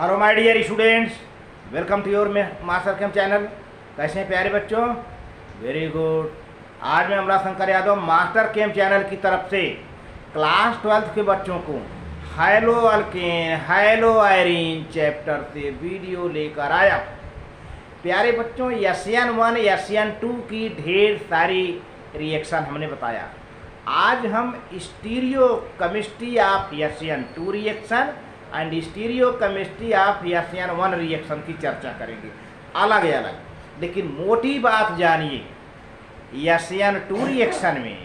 Hello my dear students, welcome to your master camp channel. कैसे हैं प्यारे बच्चों? Very good. आज मैं Amla Shankar Yadav master camp channel की तरफ से क्लास 12 के बच्चों को haloalkane haloarene chapter से वीडियो लेकर आया। प्यारे बच्चों, SN1 SN2 की ढेर सारी रिएक्शन हमने बताया। आज हम stereo chemistry of SN2 reaction and stereo chemistry of SN1 reaction की चर्चा करेंगे, अलग अलग। लेकिन मोटी बात जानिए, SN2 रिएक्शन में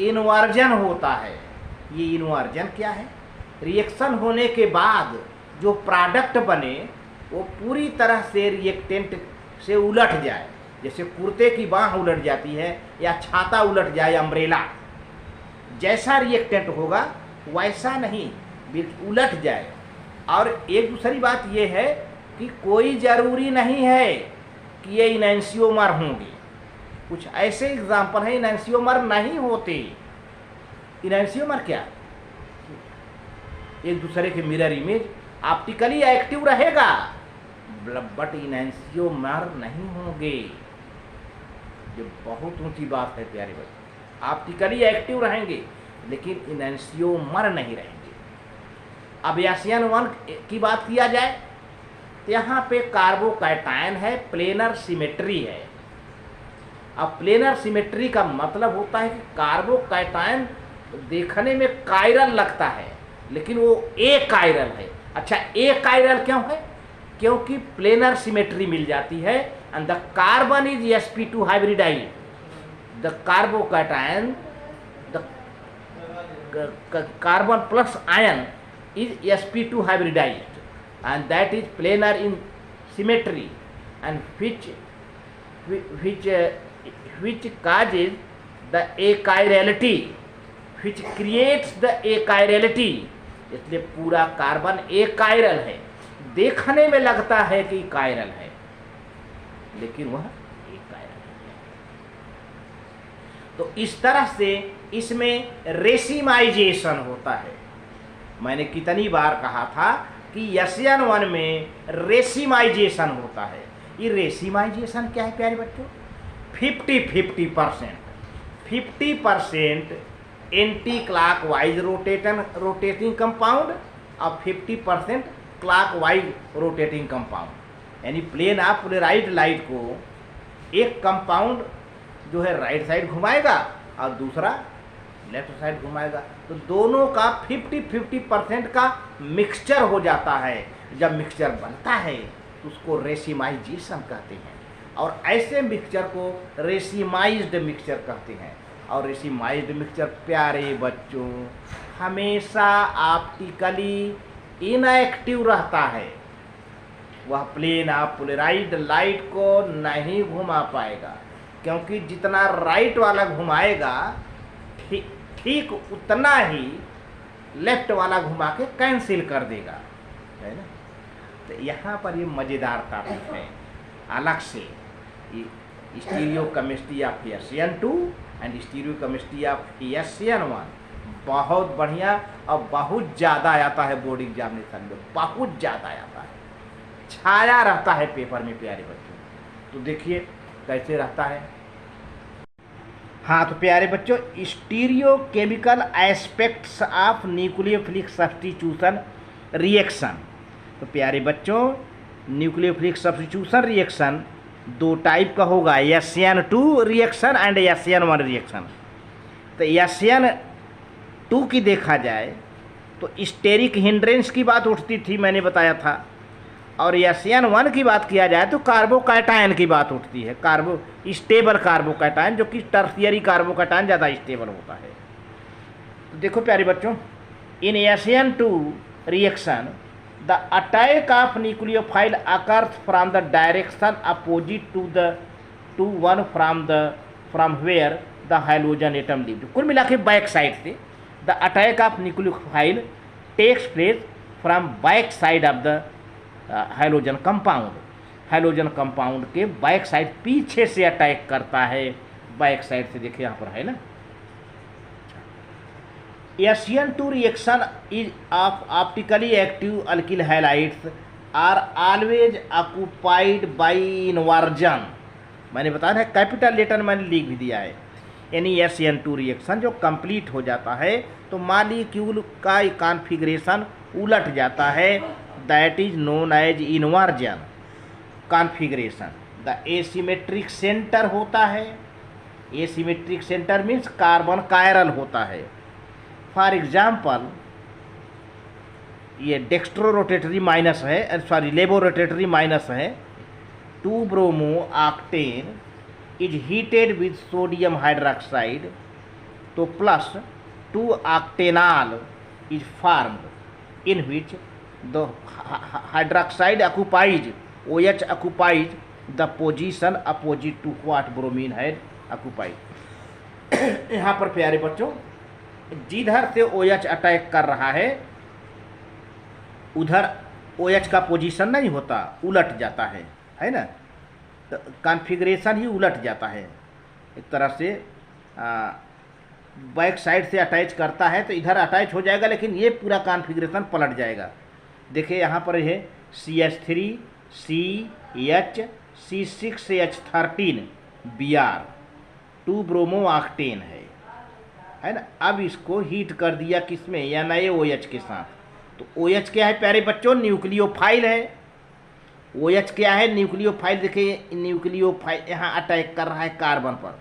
इन्वर्जन होता है। ये इन्वर्जन क्या है? रिएक्शन होने के बाद जो प्रोडक्ट बने वो पूरी तरह से रिएक्टेंट से उलट जाए, जैसे कुर्ते की बाह उलट जाती है या छाता उलट जाए, अम्ब्रेला जैसा रिएक्टेंट होगा वैसा नहीं, उलट जाए। और एक दूसरी बात यह है कि कोई ज़रूरी नहीं है कि ये इनैंसियोमर होंगे। कुछ ऐसे एग्जाम्पल हैं इनैंसियोमर नहीं होते। इनैंसियोमर क्या? एक दूसरे के मिरर इमेज ऑप्टिकली एक्टिव रहेगा बट इनैंसियोमर नहीं होंगे। ये बहुत ऊंची बात है प्यारे बच्चे। ऑप्टिकली एक्टिव रहेंगे लेकिन इनैंसियोमर नहीं रहेंगे। अब SN1 की बात किया जाए तो यहाँ पे कार्बोकैटायन है, प्लेनर सिमेट्री है। अब प्लेनर सिमेट्री का मतलब होता है कि कार्बोकैटायन देखने में कायरल लगता है लेकिन वो ए कायरल है। अच्छा, ए कायरल क्यों है? क्योंकि प्लेनर सिमेट्री मिल जाती है and the carbon is sp2 hybridise. The carbocation the carbon plus ion is sp2 hybridized and that is planar in symmetry and which causes the achirality, which creates the achirality। इसलिए पूरा carbon एकाइरल है, देखने में लगता है कि chiral है लेकिन वह एकाइरल है। तो इस तरह से इसमें रेसिमाइजेशन होता है। मैंने कितनी बार कहा था कि SN1 में रेसिमाइजेशन होता है। ये रेसिमाइजेशन क्या है प्यारे बच्चों? 50% एंटी क्लॉकवाइज रोटेटिंग कंपाउंड और 50% क्लॉकवाइज रोटेटिंग कंपाउंड। यानी प्लेन ऑफ पोलराइज्ड लाइट को एक कंपाउंड जो है राइट साइड घुमाएगा और दूसरा लेफ्ट साइड घुमाएगा, तो दोनों का 50% का मिक्सचर हो जाता है। जब मिक्सचर बनता है तो उसको रेसिमाइजेशन कहते हैं और ऐसे मिक्सचर को रेसिमाइज्ड मिक्सचर कहते हैं। और रेसिमाइज्ड मिक्सचर प्यारे बच्चों हमेशा ऑप्टिकली इनएक्टिव रहता है। वह प्लेन ऑफ पोलराइज्ड लाइट को नहीं घुमा पाएगा क्योंकि जितना राइट वाला घुमाएगा ठीक उतना ही लेफ्ट वाला घुमा के कैंसिल कर देगा, है ना। तो यहाँ पर ये मज़ेदार टॉपिक है अलग से। Stereo chemistry of SN2 and stereo chemistry of SN1 बहुत बढ़िया और बहुत ज़्यादा आता है बोर्ड एग्जामिनेशन में, बहुत ज़्यादा आता है, छाया रहता है पेपर में प्यारे बच्चों। तो देखिए कैसे रहता है। हाँ तो प्यारे बच्चों, stereo chemical aspects of nucleophilic substitution reaction. तो प्यारे बच्चों, न्यूक्लियोफिलिक सब्स्टिट्यूशन रिएक्शन दो टाइप का होगा, SN2 reaction and SN1 reaction. तो SN2 की देखा जाए तो स्टेरिक हिंड्रेंस की बात उठती थी, मैंने बताया था। और SN1 की बात किया जाए तो कार्बोकैटायन की बात उठती है, स्टेबल कार्बोकैटायन, जो कि टर्शियरी कार्बोकैटायन ज़्यादा स्टेबल होता है। तो देखो प्यारे बच्चों, in SN2 reaction the attack of nucleophile occurs from the direction opposite to one from where the hydrogen atom leave. कुल मिला के बैक साइड से the attack of nucleophile takes place from back side of the hydrogen compound. Hydrogen compound के back side पीछे से attack करता है, back side से। देखिए यहाँ पर है ना। SN2 reaction is of optically active alkyl halides are always occupied by inversion. मैंने बताया ना, कैपिटल लेटर मैंने लिख भी दिया है। यानी SN2 रिएक्शन जो कंप्लीट हो जाता है तो मॉलिक्यूल का कॉन्फ़िगरेशन उलट जाता है, that is known as inversion configuration. The asymmetric centre होता है, asymmetric centre means carbon chiral होता है। फॉर एग्जाम्पल ये डेक्स्ट्रो रोटेटरी माइनस है, सॉरी लेबो रोटेटरी माइनस है। 2 bromo octane is heated with sodium hydroxide, तो plus 2 octanol is formed in which the hydroxide occupies OH occupies the position opposite to what bromine had occupied. यहाँ पर प्यारे बच्चों, जिधर से OH attack कर रहा है उधर OH का पोजीशन नहीं होता, उलट जाता है ना, तो कॉन्फ़िगरेशन ही उलट जाता है। एक तरह से बैक साइड से अटैच करता है तो इधर अटैच हो जाएगा, लेकिन ये पूरा कॉन्फ़िगरेशन पलट जाएगा। देखिए यहाँ पर है CH3 CH C6H13 Br 2 bromo octane है ना। अब इसको हीट कर दिया किसमें, या नए OH के साथ। तो OH क्या है प्यारे बच्चों, न्यूक्लियोफाइल है। OH क्या है, न्यूक्लियोफाइल। देखिए न्यूक्लियोफाइल यहाँ अटैक कर रहा है कार्बन पर,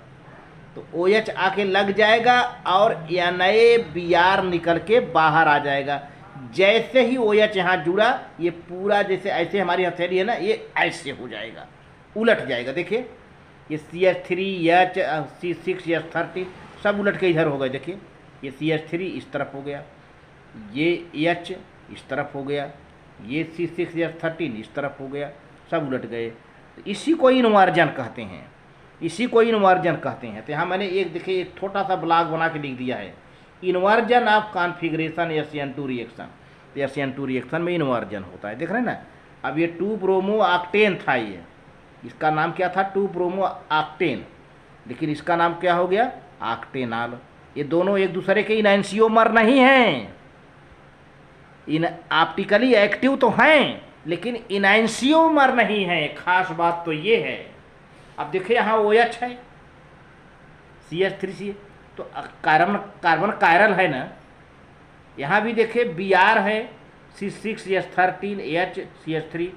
तो OH आके लग जाएगा और NaBr निकल के बाहर आ जाएगा। जैसे ही OH यहाँ जुड़ा, ये पूरा जैसे ऐसे हमारी हथेली है ना, ये ऐसे हो जाएगा, उलट जाएगा। देखिए ये CH3 C6H13 सब उलट के इधर हो गए। देखिए ये CH3 इस तरफ हो गया, ये H इस तरफ हो गया, ये C6H13 इस तरफ हो गया, सब उलट गए। इसी को इन्वर्जन कहते हैं, इसी को इन्वर्जन कहते हैं। तो यहाँ मैंने एक देखिए एक छोटा सा ब्लॉग बना के लिख दिया है, inversion of configuration SN2 reaction. तो SN2 रिएक्शन में इन्वर्जन होता है, देख रहे हैं ना। अब ये 2 ब्रोमो ऑक्टेन था, ये इसका नाम क्या था, 2 ब्रोमो ऑक्टेन, लेकिन इसका नाम क्या हो गया, ऑक्टेनॉल। ये दोनों एक दूसरे के इनैंसियोमर नहीं हैं, इन ऑप्टिकली एक्टिव तो हैं लेकिन इनैंसियोमर नहीं है। खास बात तो ये है। अब देखिए यहाँ OH है CH3 तो कार्बन कायरल है ना। यहाँ भी देखिए Br है C6H13 CH3,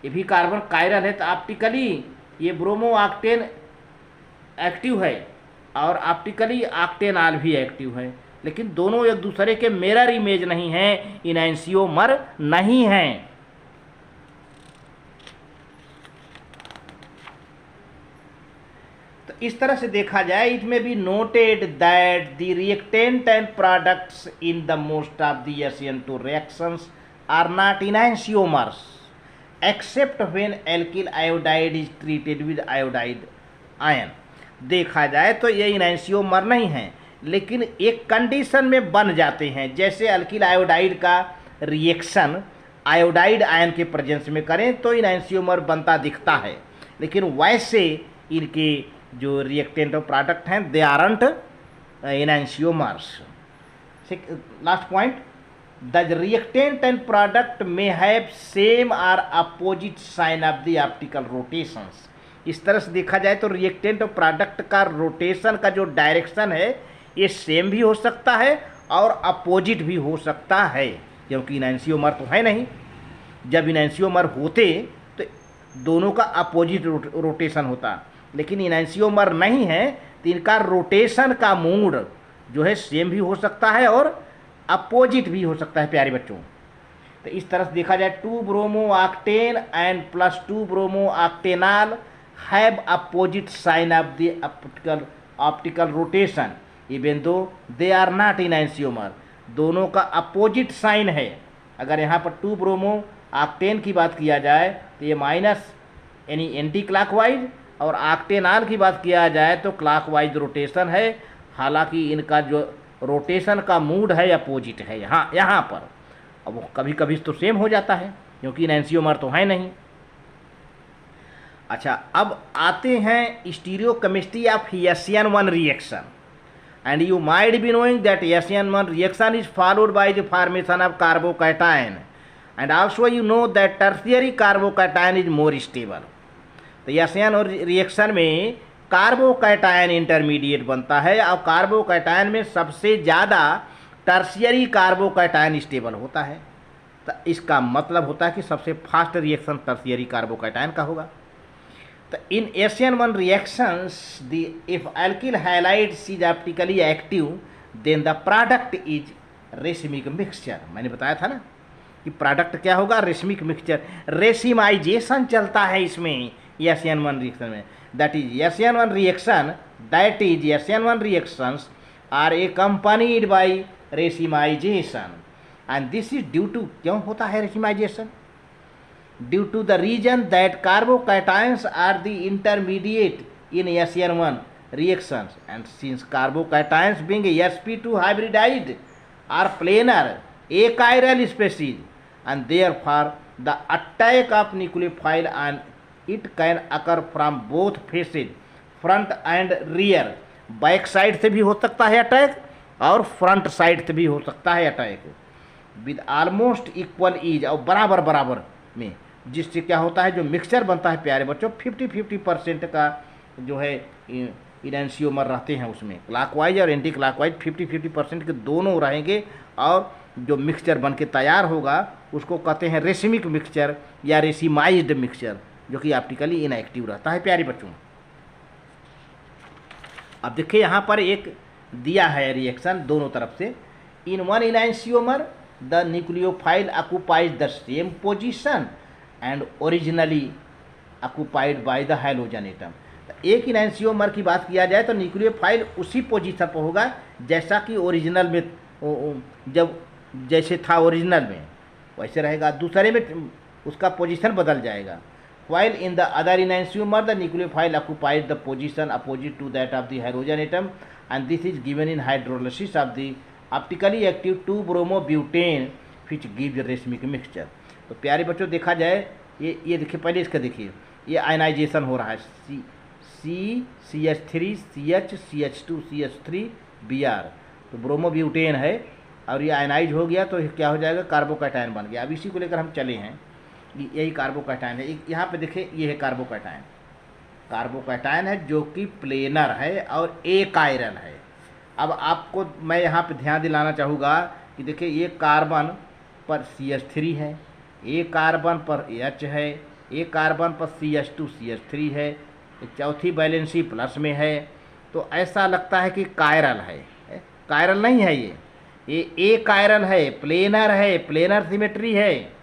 ये भी कार्बन कायरल है। तो ऑप्टिकली ये ब्रोमो ऑक्टेन एक्टिव है और ऑप्टिकली ऑक्टेनॉल भी एक्टिव है, लेकिन दोनों एक दूसरे के मिरर इमेज नहीं हैं, इनैंसियोमर नहीं हैं। तो इस तरह से देखा जाए, it may be noted that the reactant and products in the most of the SN2 reactions are not enantiomers except when alkyl iodide is treated with iodide ion. देखा जाए तो ये इनैंसियोमर नहीं हैं, लेकिन एक कंडीशन में बन जाते हैं। जैसे अल्किल आयोडाइड का रिएक्शन आयोडाइड आयन के प्रेजेंस में करें तो इनैंसियोमर बनता दिखता है, लेकिन वैसे इनके जो रिएक्टेंट और प्रोडक्ट हैं they aren't enantiomers. Last point, the reactant and product may have same और opposite sign of the optical rotations. इस तरह से देखा जाए तो रिएक्टेंट और प्रोडक्ट का रोटेशन का जो डायरेक्शन है ये सेम भी हो सकता है और अपोजिट भी हो सकता है, क्योंकि इनैंसियोमर तो है नहीं। जब इनैंसियोमर होते तो दोनों का अपोजिट रोटेशन होता, लेकिन इनैंसियोमर नहीं है तो इनका रोटेशन का मूड जो है सेम भी हो सकता है और अपोजिट भी हो सकता है प्यारे बच्चों। तो इस तरह से देखा जाए 2 bromo octane and plus 2 bromo octanol have opposite sign of the optical rotation even though they are not इनैंसियोमर। दोनों का अपोजिट साइन है। अगर यहाँ पर 2 ब्रोमो ऑक्टेन की बात किया जाए तो ये माइनस यानी एंटी क्लॉकवाइज, और ऑक्टेनॉल की बात किया जाए तो क्लॉकवाइज रोटेशन है। हालांकि इनका जो रोटेशन का मूड है अपोजिट है यहाँ पर। अब वो कभी कभी तो सेम हो जाता है क्योंकि इनैंसियोमर तो है नहीं। अच्छा, अब आते हैं stereochemistry of SN1 reaction. And you might be knowing that SN1 reaction is followed by the formation of carbocation and also you know that tertiary carbocation is more stable. तो एशियन और रिएक्शन में carbocation intermediate बनता है और carbocation में सबसे ज़्यादा tertiary carbocation stable होता है। तो इसका मतलब होता है कि सबसे फास्ट रिएक्शन टर्शियरी कार्बोकैटायन का होगा। तो in SN1 reactions the if alkyl halides is optically active then the product is racemic mixture. मैंने बताया था ना कि प्रोडक्ट क्या होगा, रेसिमिक मिक्सचर। रेसिमाइजेशन चलता है इसमें SN1 रिएक्शन में। That is SN1 reaction, that is SN1 reactions are accompanied by racemisation and this is due to, क्यों होता है racemisation? Due to the reason that carbocations are the intermediate in SN1 reactions and since carbocations being sp2 hybridized are planar achiral species and therefore the attack of nucleophile and it can occur from both faces, front and rear। Back side से भी हो सकता है attack और front side से भी हो सकता है attack with almost equal ease, और बराबर बराबर में, जिससे क्या होता है जो मिक्सचर बनता है प्यारे बच्चों 50-50% का जो है इनैंसियोमर रहते हैं उसमें, क्लॉकवाइज और एंटी क्लॉकवाइज 50-50% के दोनों रहेंगे और जो मिक्सचर बन के तैयार होगा उसको कहते हैं रेसिमिक मिक्सचर या रेसिमाइज्ड मिक्सचर, जो कि ऑप्टिकली इनएक्टिव रहता है प्यारे बच्चों। अब देखिए यहाँ पर एक दिया है रिएक्शन दोनों तरफ से। In one enantiomer the nucleophile occupies the same position and originally occupied by the halogen atom. एक इनैंसियोमर की बात किया जाए तो न्यूक्लियोफाइल उसी पोजीशन पर होगा जैसा कि ओरिजिनल में, जब जैसे था ओरिजिनल में वैसे रहेगा, दूसरे में उसका पोजीशन बदल जाएगा। while in the other enantiomer the nucleophile occupies the position opposite to that of the hydrogen atom and this is given in hydrolysis of the optically active 2-bromobutane which gives racemic mixture। तो प्यारे बच्चों देखा जाए ये देखिए, पहले इसका देखिए, ये आयनाइजेशन हो रहा है CH3 CH CH2 CH3 Br, तो ब्रोमोब्यूटेन है और ये आयनाइज हो गया तो क्या हो जाएगा, कार्बोकैटायन बन गया। अब इसी को लेकर हम चले हैं, यही कार्बोकैटायन है। यहाँ पे देखिए ये है कार्बोकैटायन, कार्बोकैटायन है जो कि प्लेनर है और एकाइरल है। अब आपको मैं यहाँ पे ध्यान दिलाना चाहूँगा कि देखिए ये कार्बन पर CH3 है, एक कार्बन पर H है, एक कार्बन पर CH2 CH3 है, चौथी वैलेंसी प्लस में है, तो ऐसा लगता है कि कायरल है। कायरल नहीं है ये एकाइरल है, प्लेनर है, प्लेनर सिमेट्री है।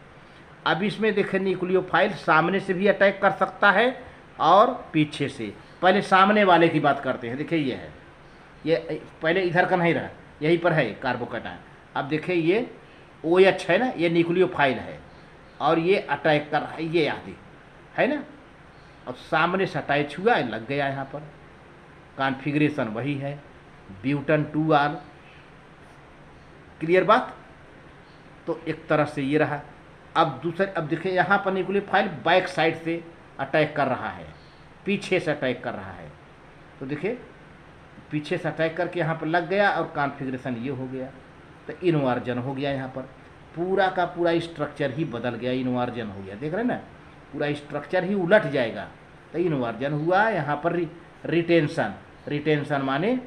अब इसमें देखिए न्यूक्लियोफाइल सामने से भी अटैक कर सकता है और पीछे से। पहले सामने वाले की बात करते हैं, देखिए ये है, ये पहले इधर का नहीं रहा, यहीं पर है कार्बोकैटायन। अब देखिए ये OH है ना, ये न्यूक्लियोफाइल है और ये अटैक कर रहा है, ये आदि है ना, और सामने से अटैच हुआ है, लग गया यहाँ पर। कॉन्फ़िगरेशन वही है, ब्यूटन 2R, क्लियर बात। तो एक तरह से ये रहा। अब देखिए यहाँ पर न्यूक्लियोफाइल बैक साइड से अटैक कर रहा है, पीछे से अटैक कर रहा है, तो देखिए पीछे से अटैक करके यहाँ पर लग गया और कॉन्फ़िगरेशन ये हो गया, तो इनवर्जन हो गया। यहाँ पर पूरा का पूरा स्ट्रक्चर ही बदल गया, इनवर्जन हो गया, देख रहे हैं ना, पूरा स्ट्रक्चर ही उलट जाएगा, तो इनवर्जन हुआ। यहाँ पर रिटेंशन माने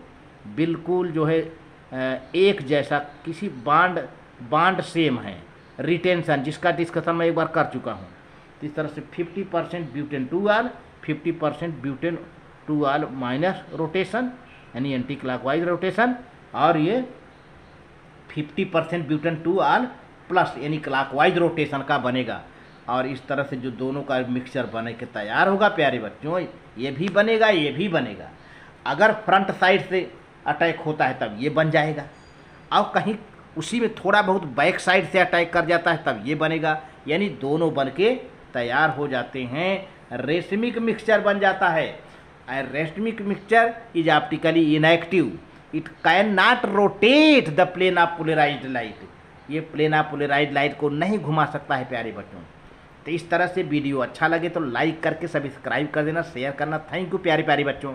बिल्कुल जो है एक जैसा, किसी बांड सेम है, रिटेंशन जिसका डिस्कशन मैं एक बार कर चुका हूँ। इस तरह से 50% butane 2R, 50% butane 2R minus rotation यानी एंटी क्लॉकवाइज रोटेशन, और ये 50% ब्यूटेन 2R प्लस यानी क्लॉकवाइज रोटेशन का बनेगा। और इस तरह से जो दोनों का मिक्सचर बने के तैयार होगा प्यारे बच्चों, ये भी बनेगा ये भी बनेगा। अगर फ्रंट साइड से अटैक होता है तब ये बन जाएगा, और कहीं उसी में थोड़ा बहुत बैक साइड से अटैक कर जाता है तब ये बनेगा, यानी दोनों बन के तैयार हो जाते हैं, रेसिमिक मिक्सचर बन जाता है। Racemic mixture is optically inactive, it can not rotate the plane of polarised light, ये प्लेन ऑफ पोलराइज्ड लाइट को नहीं घुमा सकता है प्यारे बच्चों। तो इस तरह से वीडियो अच्छा लगे तो लाइक करके सब्सक्राइब कर देना, शेयर करना। थैंक यू प्यारे प्यारे बच्चों।